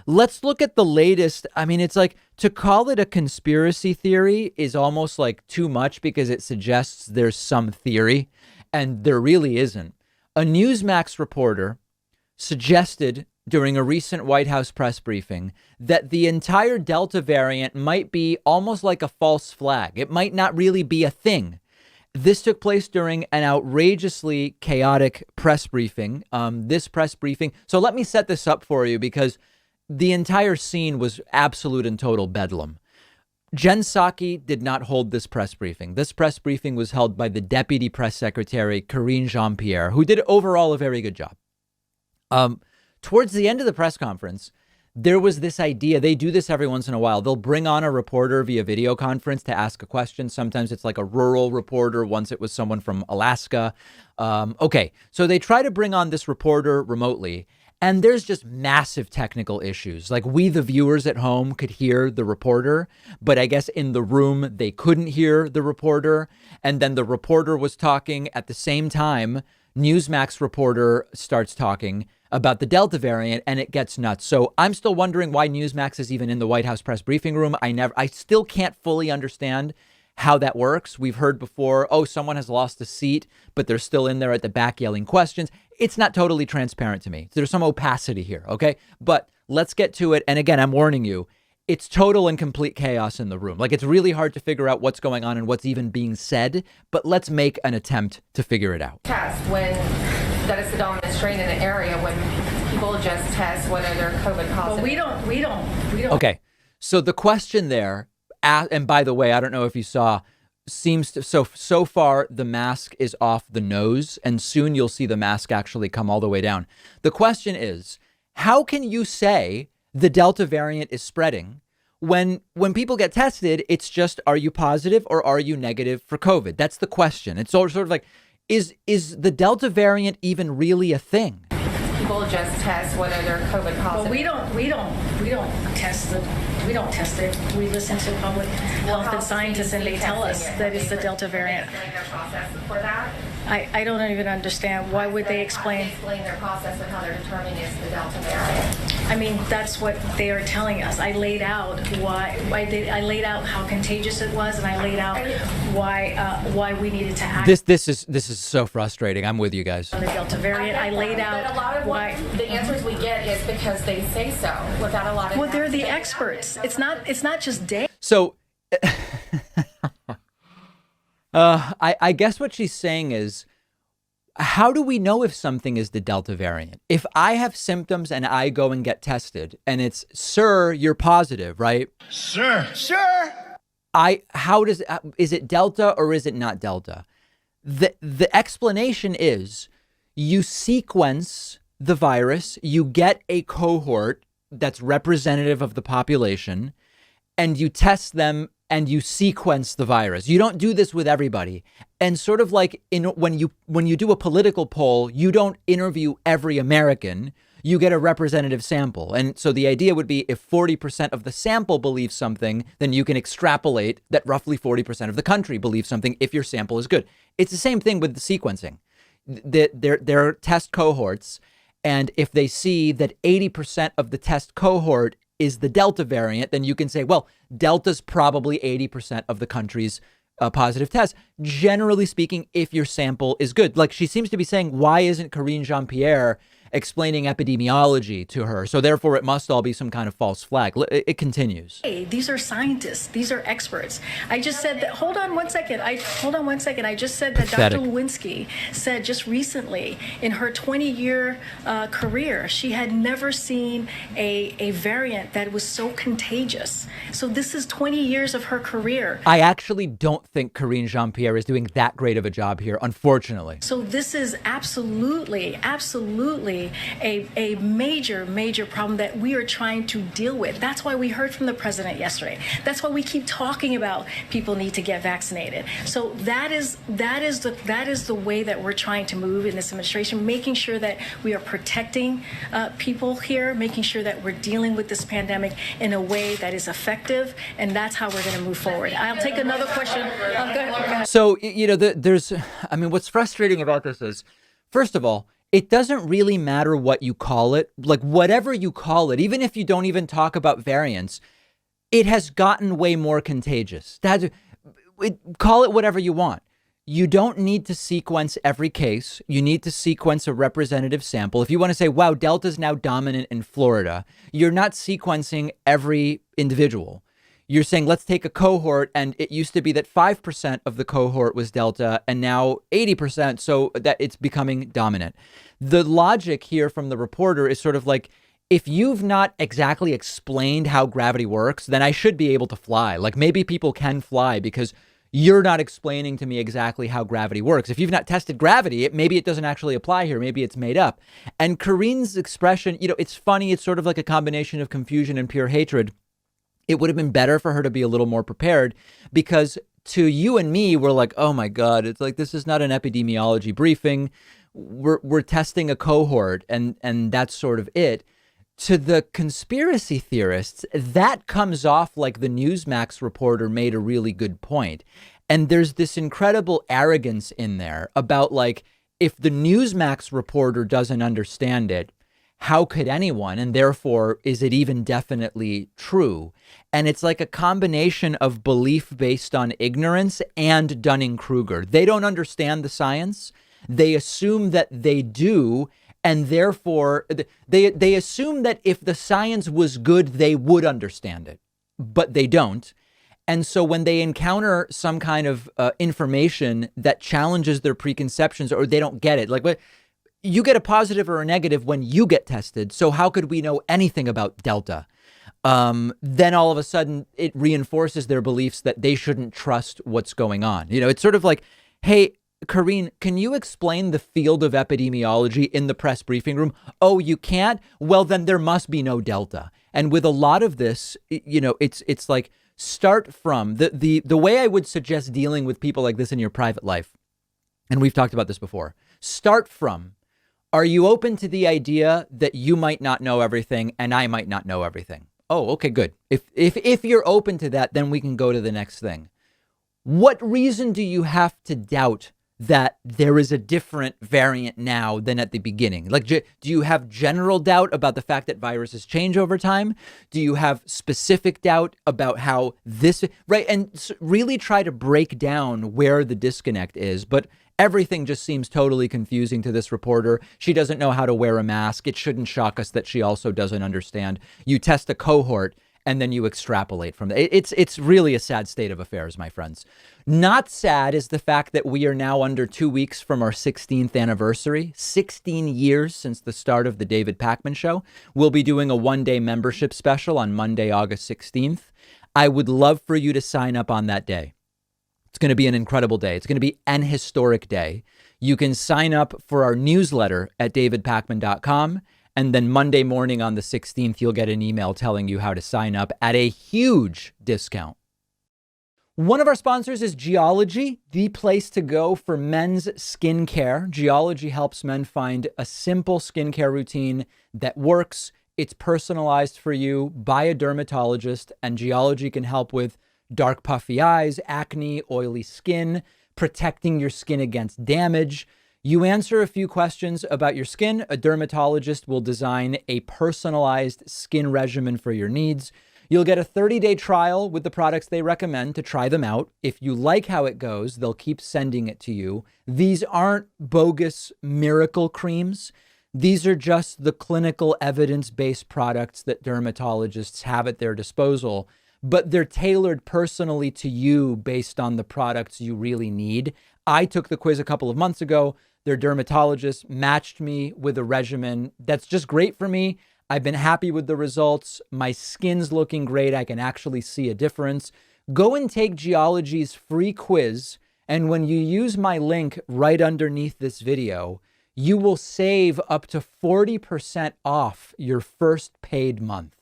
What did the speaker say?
Let's look at the latest. I mean, it's like to call it a conspiracy theory is almost like too much because it suggests there's some theory and there really isn't. A Newsmax reporter suggested during a recent White House press briefing that the entire Delta variant might be almost like a false flag. It might not really be a thing. This took place during an outrageously chaotic press briefing. This press briefing. So let me set this up for you because the entire scene was absolute and total bedlam. Jen Psaki did not hold this press briefing. This press briefing was held by the deputy press secretary, Jean-Pierre, who did overall a very good job. Towards the end of the press conference, there was this idea. They do this every once in a while. They'll bring on a reporter via video conference to ask a question. Sometimes it's like a rural reporter. Once it was someone from Alaska. Okay, so they try to bring on this reporter remotely. And there's just massive technical issues. Like we, the viewers at home, could hear the reporter, but I guess in the room, they couldn't hear the reporter. And then the reporter was talking at the same time. Newsmax reporter starts talking about the Delta variant and it gets nuts. So I'm still wondering why Newsmax is even in the White House press briefing room. I still can't fully understand how that works. We've heard before, oh, someone has lost a seat, but they're still in there at the back yelling questions. It's not totally transparent to me. There's some opacity here. OK, but let's get to it. And again, I'm warning you, it's total and complete chaos in the room. Like it's really hard to figure out what's going on and what's even being said. But let's make an attempt to figure it out. Test when that is the dominant strain in the area when people just test whether they're COVID positive. Well, we don't. OK, so the question there. And by the way, I don't know if you saw, seems to so far the mask is off the nose and soon you'll see the mask actually come all the way down. The question is, how can you say the Delta variant is spreading when people get tested? It's just, are you positive or are you negative for COVID? That's the question. It's sort of like, is the Delta variant even really a thing? People just test whether they're COVID positive. Well, we don't test it. We listen to public health and scientists, and they tell us that it's the Delta variant. Explain their process for that. I don't even understand. Why would they explain their process and how they're determining it's the Delta variant? I mean, that's what they are telling us. I laid out I laid out how contagious it was, and I laid out why we needed to act. This is so frustrating. I'm with you guys. On the Delta variant, I laid out but a lot of why. The answers we get is because they say so, without a lot of. Well, they're the experts. It's not just data. So. I guess what she's saying is, how do we know if something is the Delta variant? If I have symptoms and I go and get tested and it's, sir, you're positive, right? Sure. Is it Delta or is it not Delta? The explanation is you sequence the virus, you get a cohort that's representative of the population, and you test them and you sequence the virus. You don't do this with everybody. And sort of like when you do a political poll, you don't interview every American. You get a representative sample. And so the idea would be if 40% of the sample believes something, then you can extrapolate that roughly 40% of the country believes something if your sample is good. It's the same thing with the sequencing. There are test cohorts. And if they see that 80% of the test cohort is the Delta variant, then you can say, well, Delta's probably 80% of the country's positive tests. Generally speaking, if your sample is good, like she seems to be saying, why isn't Jean-Pierre explaining epidemiology to her? So therefore, it must all be some kind of false flag. It continues. Hey, these are scientists. These are experts. I just said that. Hold on one second. I just said that Pathetic. Dr. Lewinsky said just recently in her 20-year career, she had never seen a variant that was so contagious. So this is 20 years of her career. I actually don't think Jean-Pierre is doing that great of a job here, unfortunately. So this is absolutely a major problem that we are trying to deal with. That's why we heard from the president yesterday. That's why we keep talking about people need to get vaccinated. So that is the way that we're trying to move in this administration, making sure that we are protecting people here, making sure that we're dealing with this pandemic in a way that is effective, and that's how we're going to move forward. I'll take another question. Go ahead. So, what's frustrating about this is, first of all, it doesn't really matter what you call it, like whatever you call it, even if you don't even talk about variants, it has gotten way more contagious. Call it whatever you want. You don't need to sequence every case. You need to sequence a representative sample. If you want to say, wow, Delta's now dominant in Florida, you're not sequencing every individual. You're saying, let's take a cohort, and it used to be that 5% of the cohort was Delta, and now 80%, so that it's becoming dominant. The logic here from the reporter is sort of like, if you've not exactly explained how gravity works, then I should be able to fly. Like maybe people can fly because you're not explaining to me exactly how gravity works. If you've not tested gravity, maybe it doesn't actually apply here. Maybe it's made up. And Kareen's expression, it's funny. It's sort of like a combination of confusion and pure hatred. It would have been better for her to be a little more prepared, because to you and me, we're like, oh my God, it's like, this is not an epidemiology briefing. We're testing a cohort, and that's sort of it. To the conspiracy theorists, that comes off like the Newsmax reporter made a really good point. And there's this incredible arrogance in there about like, if the Newsmax reporter doesn't understand it, how could anyone? And therefore, is it even definitely true? And it's like a combination of belief based on ignorance and Dunning-Kruger. They don't understand the science. They assume that they do. And therefore, they assume that if the science was good, they would understand it, but they don't. And so when they encounter some kind of information that challenges their preconceptions, or they don't get it, like you get a positive or a negative when you get tested. So how could we know anything about Delta? Then all of a sudden it reinforces their beliefs that they shouldn't trust what's going on. It's sort of like, hey, Kareen, can you explain the field of epidemiology in the press briefing room? Oh, you can't? Well, then there must be no Delta. And with a lot of this, it's like, start from the way I would suggest dealing with people like this in your private life. And we've talked about this before. Start from, are you open to the idea that you might not know everything and I might not know everything? Oh, okay, good. If you're open to that, then we can go to the next thing. What reason do you have to doubt that there is a different variant now than at the beginning? Like, do you have general doubt about the fact that viruses change over time? Do you have specific doubt about how this, right? And really try to break down where the disconnect is. But everything just seems totally confusing to this reporter. She doesn't know how to wear a mask. It shouldn't shock us that she also doesn't understand. You test a cohort and then you extrapolate from that. It's really a sad state of affairs, my friends. Not sad is the fact that we are now under 2 weeks from our 16th anniversary, 16 years since the start of the David Pakman Show. We'll be doing a one-day membership special on Monday, August 16th. I would love for you to sign up on that day. It's going to be an incredible day. It's going to be an historic day. You can sign up for our newsletter at davidpakman.com. And then Monday morning on the 16th, you'll get an email telling you how to sign up at a huge discount. One of our sponsors is Geology, the place to go for men's skincare. Geology helps men find a simple skincare routine that works. It's personalized for you by a dermatologist, and Geology can help with dark, puffy eyes, acne, oily skin, protecting your skin against damage. You answer a few questions about your skin. A dermatologist will design a personalized skin regimen for your needs. You'll get a 30-day trial with the products they recommend to try them out. If you like how it goes, they'll keep sending it to you. These aren't bogus miracle creams. These are just the clinical evidence-based products that dermatologists have at their disposal, but they're tailored personally to you based on the products you really need. I took the quiz a couple of months ago. Their dermatologist matched me with a regimen that's just great for me. I've been happy with the results. My skin's looking great. I can actually see a difference. Go and take Geology's free quiz. And when you use my link right underneath this video, you will save up to 40% off your first paid month.